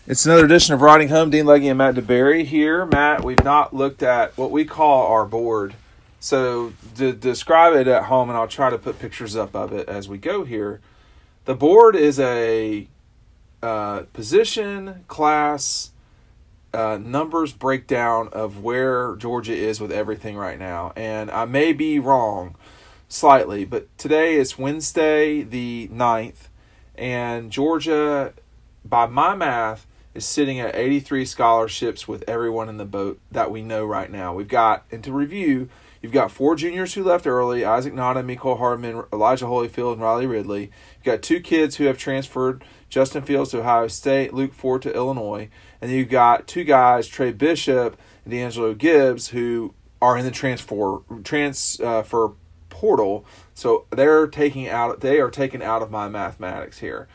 It's another edition of Riding Home. Dean Legge and Matt DeBary here. Matt, we've not looked at what we call our board. So to describe it at home, and I'll try to put pictures up of it as we go here. The board is a position, class, numbers breakdown of where Georgia is with everything right now. And I may be wrong slightly, but today is Wednesday the 9th, and Georgia, by my math, is sitting at 83 scholarships with everyone in the boat that we know right now. We've got, and to review, you've got 4 juniors who left early: Isaac Nada, Miko Hardman, Elijah Holyfield, and Riley Ridley. You've got 2 kids who have transferred: Justin Fields to Ohio State, Luke Ford to Illinois. And then you've got 2 guys, Trey Bishop and D'Angelo Gibbs, who are in the transfer portal. So they are taken out of my mathematics here.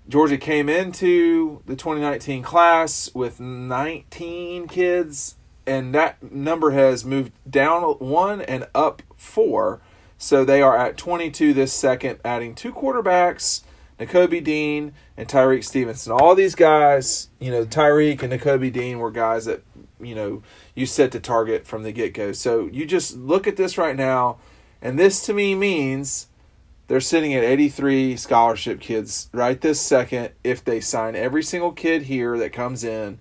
Georgia came into the 2019 class with 19 kids, and that number has moved down 1 and up 4. So they are at 22 this second, adding 2 quarterbacks, Nakobe Dean and Tyreek Stevenson. All these guys, Tyreek and Nakobe Dean were guys that, you set to target from the get-go. So you just look at this right now, and this to me means they're sitting at 83 scholarship kids right this second. If they sign every single kid here that comes in,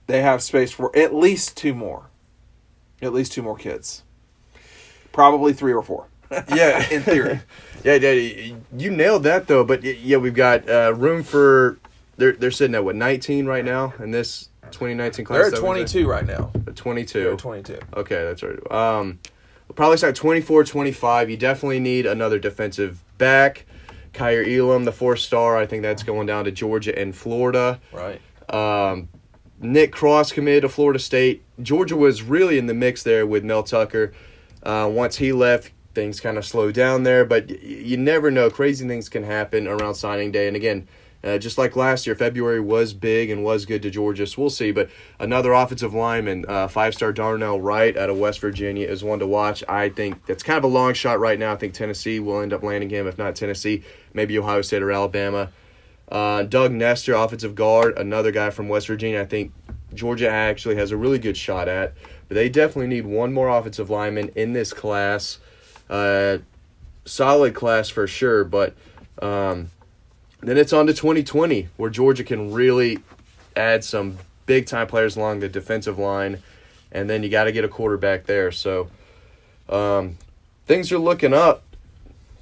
they have space for at least 2 more. At least 2 more kids. Probably 3 or 4. Yeah. In theory. Yeah, you nailed that, though. But, yeah, we've got room for – they're sitting at, 19 right now in this 2019 class? They're at 22 right now. At 22. They're at 22. Okay, that's right. We'll probably start 24, 25. You definitely need another defensive back. Kyer Elam, the 4-star, I think that's going down to Georgia and Florida. Right. Nick Cross committed to Florida State. Georgia was really in the mix there with Mel Tucker. Once he left, things kind of slowed down there. But you never know. Crazy things can happen around signing day. And again, just like last year, February was big and was good to Georgia, so we'll see. But another offensive lineman, 5-star Darnell Wright out of West Virginia, is one to watch. I think that's kind of a long shot right now. I think Tennessee will end up landing him. If not Tennessee, maybe Ohio State or Alabama. Doug Nestor, offensive guard, another guy from West Virginia, I think Georgia actually has a really good shot at. But they definitely need one more offensive lineman in this class. Solid class for sure, but then it's on to 2020, where Georgia can really add some big-time players along the defensive line, and then you got to get a quarterback there. So things are looking up.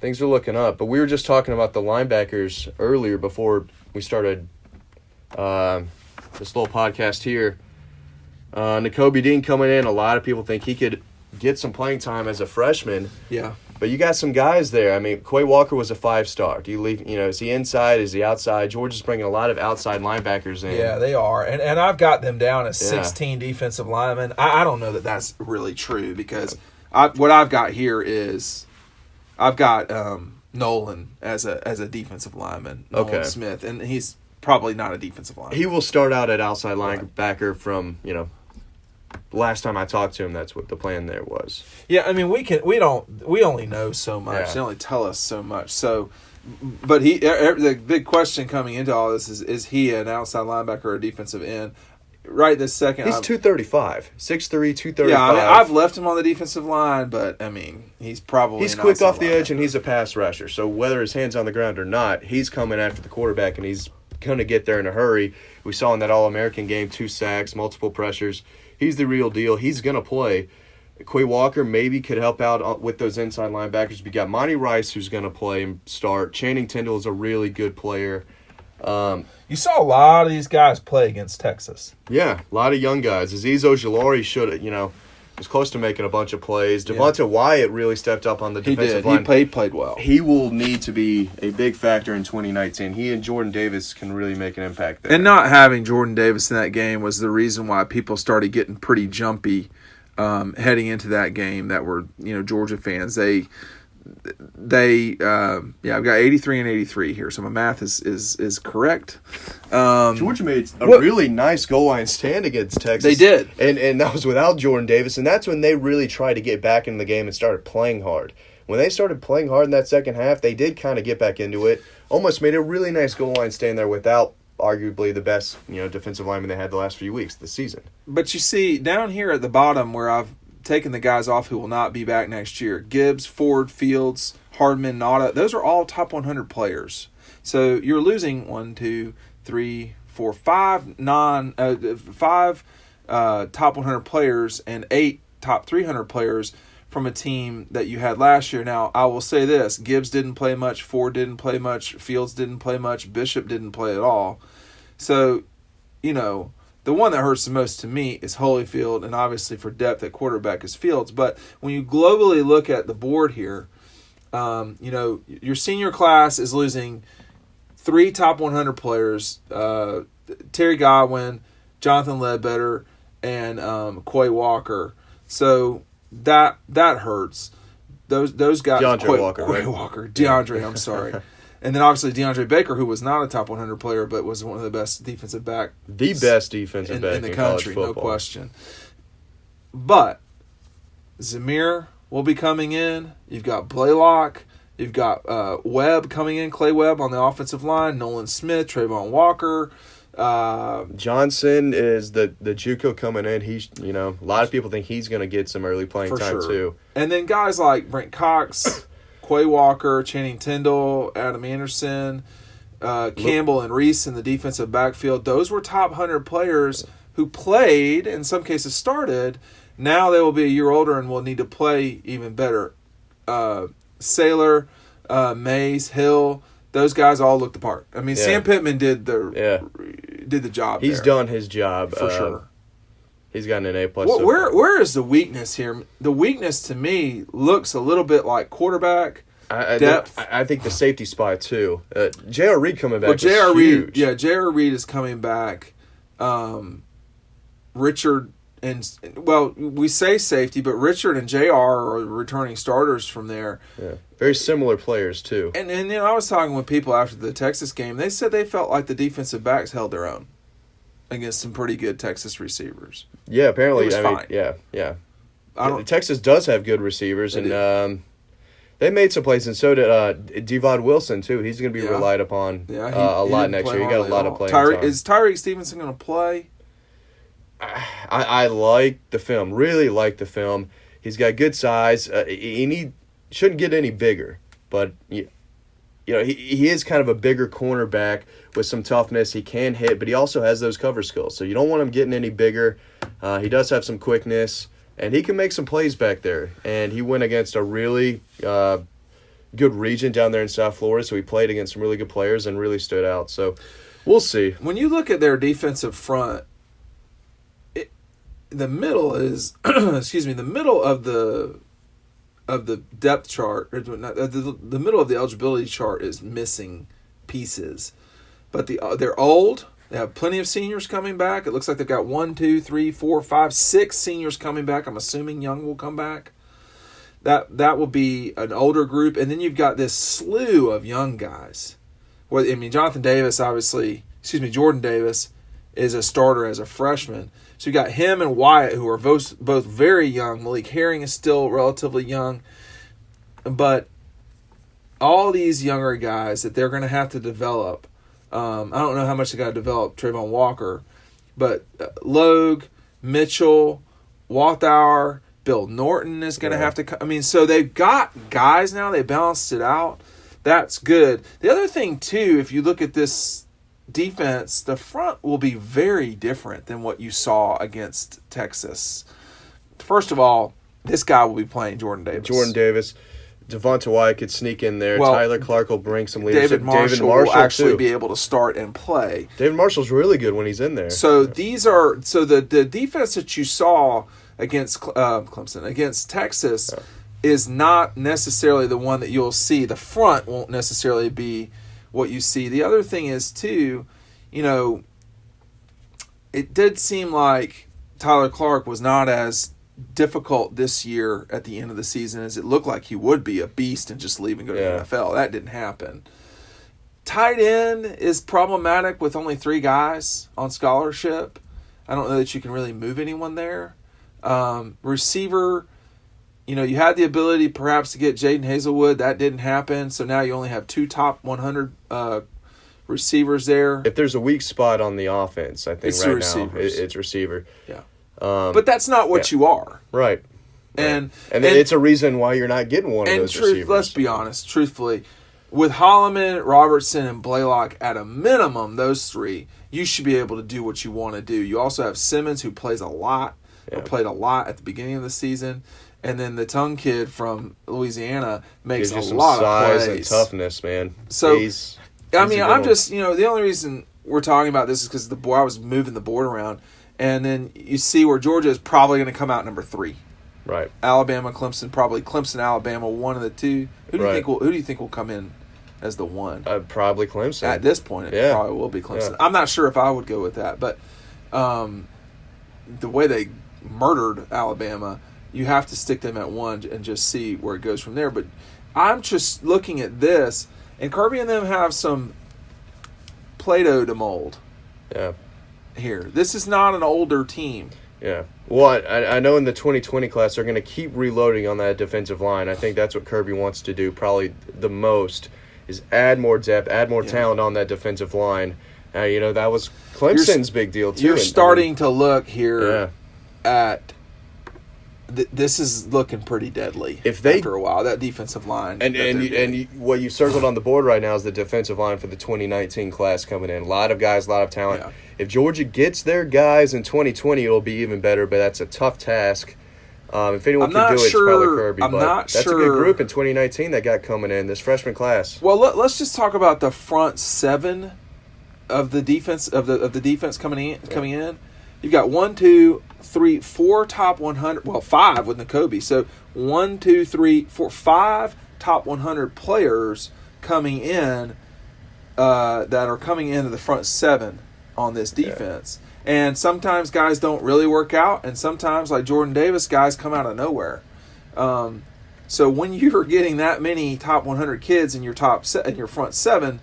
But we were just talking about the linebackers earlier before we started this little podcast here. Nakobe Dean coming in, a lot of people think he could get some playing time as a freshman. Yeah. But you got some guys there. I mean, Quay Walker was a 5-star. Do you leave? Is he inside? Is he outside? Georgia's bringing a lot of outside linebackers in. Yeah, they are. And I've got them down as 16 defensive linemen. I don't know that that's really true, because what I've got here is I've got Nolan as a defensive lineman, Nolan Smith, and he's probably not a defensive lineman. He will start out at outside linebacker from, last time I talked to him, that's what the plan there was. Yeah, I mean, we only know so much. Yeah. They only tell us so much. So, but the big question coming into all this is he an outside linebacker or a defensive end? Right this second, he's 235, 6'3", 235. Yeah, I mean, I've left him on the defensive line, but I mean, he's quick off the edge, and he's a pass rusher. So whether his hand's on the ground or not, he's coming after the quarterback, and he's going to get there in a hurry. We saw in that All-American game 2 sacks, multiple pressures. He's the real deal. He's going to play. Quay Walker maybe could help out with those inside linebackers. We got Monty Rice, who's going to play and start. Channing Tindall is a really good player. You saw a lot of these guys play against Texas. Yeah, a lot of young guys. Azeez Ojulari was close to making a bunch of plays. Devonta Wyatt really stepped up on the defensive line. He played well. He will need to be a big factor in 2019. He and Jordan Davis can really make an impact there. And not having Jordan Davis in that game was the reason why people started getting pretty jumpy heading into that game that were, Georgia fans. I've got 83 and 83 here, so my math is correct. Georgia made a really nice goal line stand against Texas. They did. And that was without Jordan Davis, and that's when they really tried to get back in the game and started playing hard. When they started playing hard in that second half, they did kind of get back into it. Almost made a really nice goal line stand there without arguably the best, defensive lineman they had the last few weeks this season. But you see, down here at the bottom where I've taken the guys off who will not be back next year, Gibbs, Ford, Fields, Hardman, Nada, those are all top 100 players. So you're losing 1, 2, 3, 4, 5 top 100 players and 8 top 300 players from a team that you had last year. Now, I will say this. Gibbs didn't play much. Ford didn't play much. Fields didn't play much. Bishop didn't play at all. So, the one that hurts the most to me is Holyfield, and obviously for depth at quarterback is Fields. But when you globally look at the board here, your senior class is losing 3 top 100 players, Terry Godwin, Jonathan Ledbetter, and Quay Walker. So that hurts. Those guys. DeAndre Walker. Quay Walker. DeAndre, I'm sorry. And then obviously DeAndre Baker, who was not a top 100 player, but was one of the best defensive backs. The best defensive back in the country, college no question. But Zamir will be coming in. You've got Blaylock. You've got Webb coming in, Clay Webb on the offensive line, Nolan Smith, Trayvon Walker. Johnson is the JUCO coming in. He's a lot of people think he's going to get some early playing time too. And then guys like Brent Cox, Quay Walker, Channing Tindall, Adam Anderson, Campbell and Reese in the defensive backfield. Those were top 100 players who played, in some cases started. Now they will be a year older and will need to play even better. Sailor, Mays, Hill, those guys all looked the part. I mean, Sam Pittman did the job. He's done his job for sure. He's gotten an A+. Where is the weakness here? The weakness to me looks a little bit like quarterback depth. I think the safety spot too. J.R. Reed coming back. J.R. Reed, J.R. Reed is coming back. Richard we say safety, but Richard and J.R. are returning starters from there. Yeah, very similar players too. And I was talking with people after the Texas game. They said they felt like the defensive backs held their own against some pretty good Texas receivers. Yeah, apparently. It was fine. Yeah. Texas does have good receivers, and they made some plays, and so did Devon Wilson too. He's going to be relied upon a lot next year. He got a lot of playing time. Is Tyreek Stevenson going to play? I like the film. Really like the film. He's got good size. He shouldn't get any bigger, but he is kind of a bigger cornerback with some toughness. He can hit, but he also has those cover skills. So you don't want him getting any bigger. He does have some quickness, and he can make some plays back there. And he went against a really good region down there in South Florida, so he played against some really good players and really stood out. So we'll see. When you look at their defensive front, the middle is the middle of the depth chart, or the middle of the eligibility chart is missing pieces. But they're old. They have plenty of seniors coming back. It looks like they've got 1, 2, 3, 4, 5, 6 seniors coming back. I'm assuming Young will come back. That will be an older group. And then you've got this slew of young guys. Jordan Davis is a starter as a freshman. So you got him and Wyatt, who are both very young. Malik Herring is still relatively young. But all these younger guys that they're going to have to develop, I don't know how much they got to develop Trayvon Walker, but Logue, Mitchell, Walthour, Bill Norton is going to have to come. So they've got guys now. They balanced it out. That's good. The other thing, too, if you look at this defense, the front will be very different than what you saw against Texas. First of all, this guy will be playing Jordan Davis. Devonta Wyatt could sneak in there. Tyler Clark will bring some leadership. David Marshall will actually be able to start and play. David Marshall's really good when he's in there. So the defense that you saw against Clemson, against Texas, is not necessarily the one that you'll see. The front won't necessarily be what you see. The other thing is, too, it did seem like Tyler Clark was not as difficult this year at the end of the season as it looked like he would be, a beast and just leave and go to the NFL. That didn't happen. Tight end is problematic with only 3 guys on scholarship. I don't know that you can really move anyone there. Receiver, you had the ability perhaps to get Jaden Hazelwood. That didn't happen. So now you only have 2 top 100 receivers there. If there's a weak spot on the offense, I think It's right the now receivers. it's receiver. Yeah. But that's not what you are. Right. And it's a reason why you're not getting one of those receivers. Let's be honest, truthfully, with Holloman, Robertson, and Blaylock at a minimum, those three, you should be able to do what you want to do. You also have Simmons, who plays a lot, or played a lot at the beginning of the season. And then the Tongue kid from Louisiana makes Gives a you lot some of size plays. and toughness, man. So, He's I a mean, good I'm one. just, the only reason we're talking about this is because I was moving the board around. And then you see where Georgia is probably going to come out number 3. Right. Alabama, Clemson, probably Clemson, Alabama, one of the two. Who do you think will come in as the one? Probably Clemson. At this point, it probably will be Clemson. Yeah. I'm not sure if I would go with that, but the way they murdered Alabama, you have to stick them at 1 and just see where it goes from there. But I'm just looking at this, and Kirby and them have some Play-Doh to mold. Yeah. Here, this is not an older team. Yeah. Well, I know in the 2020 class they're going to keep reloading on that defensive line. I think that's what Kirby wants to do probably the most is add more depth, add more talent on that defensive line. That was Clemson's big deal too. You're starting to look here at this is looking pretty deadly after a while, that defensive line. And what you circled on the board right now is the defensive line for the 2019 class coming in. A lot of guys, a lot of talent. Yeah. If Georgia gets their guys in 2020, it'll be even better, but that's a tough task. If anyone can do it, it's probably Kirby. That's a good group in 2019 that got coming in, this freshman class. Well, let's just talk about the front 7 of the defense of the defense coming in. You've got 1, 2, 3, 4 top 100. Well, 5 with N'Kobe. So 1, 2, 3, 4, 5 top 100 players coming in that are coming into the front 7 on this defense. Yeah. And sometimes guys don't really work out, and sometimes, like Jordan Davis, guys come out of nowhere. So when you're getting that many top 100 kids in your front 7,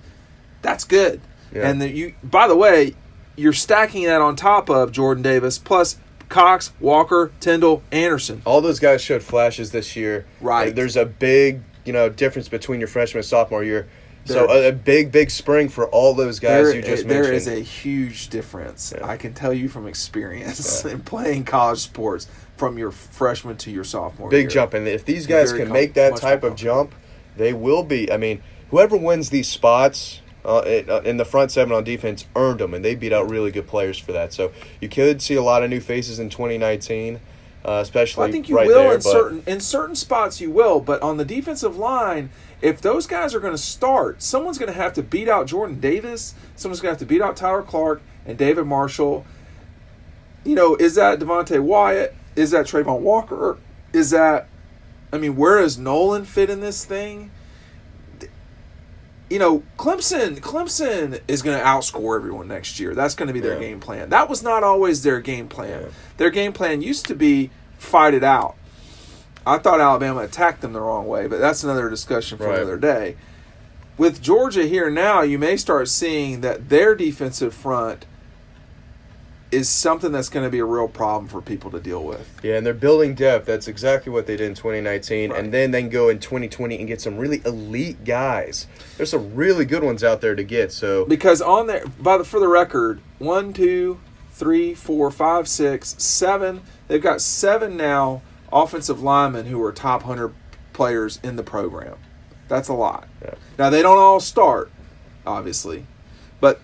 that's good. Yeah. And by the way, you're stacking that on top of Jordan Davis plus Cox, Walker, Tyndall, Anderson. All those guys showed flashes this year. Right. There's a big, difference between your freshman and sophomore year. So a big spring for all those guys you just mentioned. There is a huge difference. Yeah. I can tell you from experience in playing college sports from your freshman to your sophomore year. Big jump. And if these guys can make that type of jump, they will be. I mean, whoever wins these spots in the front 7 on defense earned them, and they beat out really good players for that. So you could see a lot of new faces in 2019, especially I think you right will there. In certain spots you will, but on the defensive line, if those guys are going to start, someone's going to have to beat out Jordan Davis, someone's going to have to beat out Tyler Clark and David Marshall. Is that Devontae Wyatt? Is that Trayvon Walker? Where does Nolan fit in this thing? Clemson is going to outscore everyone next year. That's going to be their game plan. That was not always their game plan. Yeah. Their game plan used to be fight it out. I thought Alabama attacked them the wrong way, but that's another discussion for another day. With Georgia here now, you may start seeing that their defensive front is something that's going to be a real problem for people to deal with. Yeah, and they're building depth. That's exactly what they did in 2019. Right. And then they can go in 2020 and get some really elite guys. There's some really good ones out there to get. So because on there, for the record, 1, 2, 3, 4, 5, 6, 7. They've got 7 now offensive linemen who are top 100 players in the program. That's a lot. Yeah. Now, they don't all start, obviously. But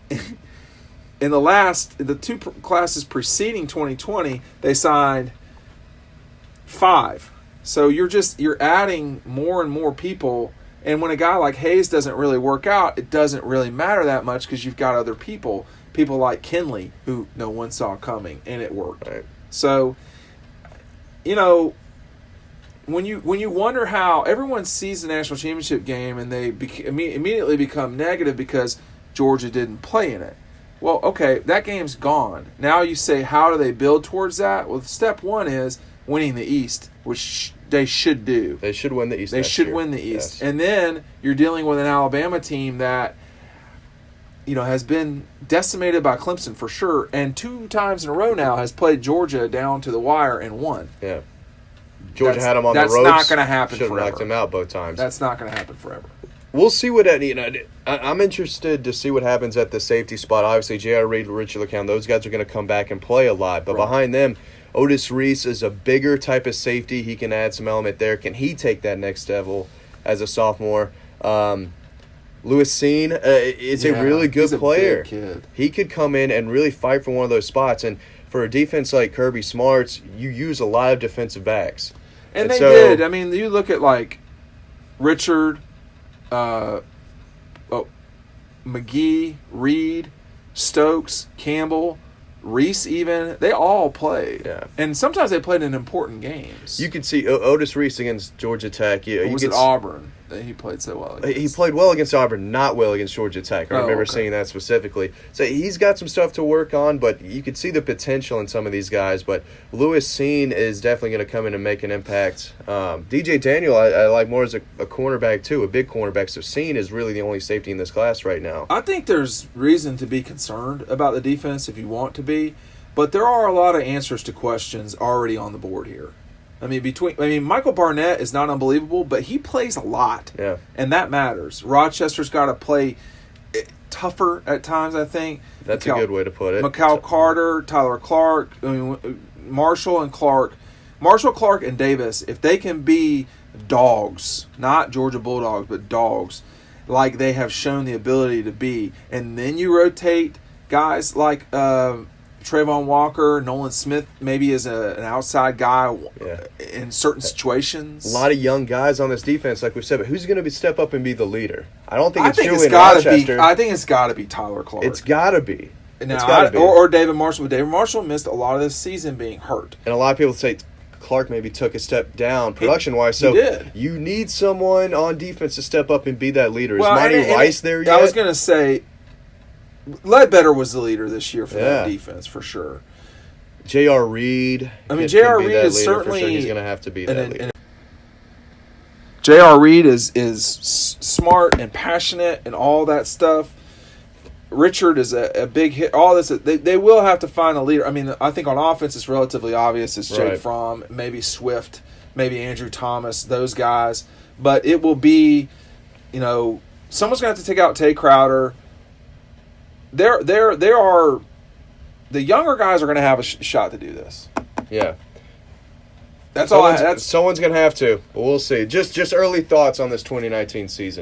in the 2 classes preceding 2020, they signed 5. So you're adding more and more people. And when a guy like Hayes doesn't really work out, it doesn't really matter that much because you've got other people like Kinley, who no one saw coming, and it worked. Right. So, when you wonder how everyone sees the national championship game and they immediately become negative because Georgia didn't play in it. Well, okay, that game's gone. Now you say, how do they build towards that? Well, step 1 is winning the East, which they should do. They should win the East. They should win the East. Yes. And then you're dealing with an Alabama team that has been decimated by Clemson for sure, and 2 times in a row now has played Georgia down to the wire and won. Yeah. Georgia had them on the ropes. That's not going to happen forever. Should have knocked them out both times. That's not going to happen forever. We'll see what I'm interested to see what happens at the safety spot. Obviously, J.R. Reed, Richard LeCounte, those guys are going to come back and play a lot. But behind them, Otis Reese is a bigger type of safety. He can add some element there. Can he take that next level as a sophomore? Lewis Seen is a really good player. Big kid. He could come in and really fight for one of those spots. And for a defense like Kirby Smart's, you use a lot of defensive backs. And they did. I mean, you look at like Richard, McGee, Reed, Stokes, Campbell, Reese even, they all played. Yeah. And sometimes they played in important games. You could see Otis Reese against Georgia Tech. Was it Auburn that he played so well against? He played well against Auburn, not well against Georgia Tech. I remember okay. seeing that specifically. So he's got some stuff to work on, but you could see the potential in some of these guys. But Lewis Seen is definitely going to come in and make an impact. DJ Daniel, I like more as a cornerback too, a big cornerback. So Seen is really the only safety in this class right now. I think there's reason to be concerned about the defense if you want to be, but there are a lot of answers to questions already on the board here. I mean, Michael Barnett is not unbelievable, but he plays a lot. Yeah. And that matters. Rochester's got to play tougher at times, I think. That's a good way to put it. Mikal Carter, Tyler Clark, Marshall, Clark, and Davis, if they can be dogs, not Georgia Bulldogs, but dogs, like they have shown the ability to be, and then you rotate guys like Trayvon Walker, Nolan Smith, maybe as an outside guy in certain situations. A lot of young guys on this defense, like we've said, but who's going to step up and be the leader? I don't think it's Rochester. I think it's got to be Tyler Clark. It's got to be. Now, or David Marshall. David Marshall missed a lot of this season being hurt. And a lot of people say Clark maybe took a step down production-wise. So you need someone on defense to step up and be that leader. Is Monty Rice there yet? I was going to say Ledbetter was the leader this year for that defense, for sure. J.R. Reed. I mean, J.R. Reed is certainly... Sure. He's going to have to be that leader. J.R. Reed is smart and passionate and all that stuff. Richard is a big hit. All this, they will have to find a leader. I mean, I think on offense it's relatively obvious. It's Jake Fromm, maybe Swift, maybe Andrew Thomas, those guys. But it will be, someone's going to have to take out Tay Crowder. There are the younger guys are going to have a shot to do this. Yeah. Someone's going to have to. But we'll see. Just early thoughts on this 2019 season.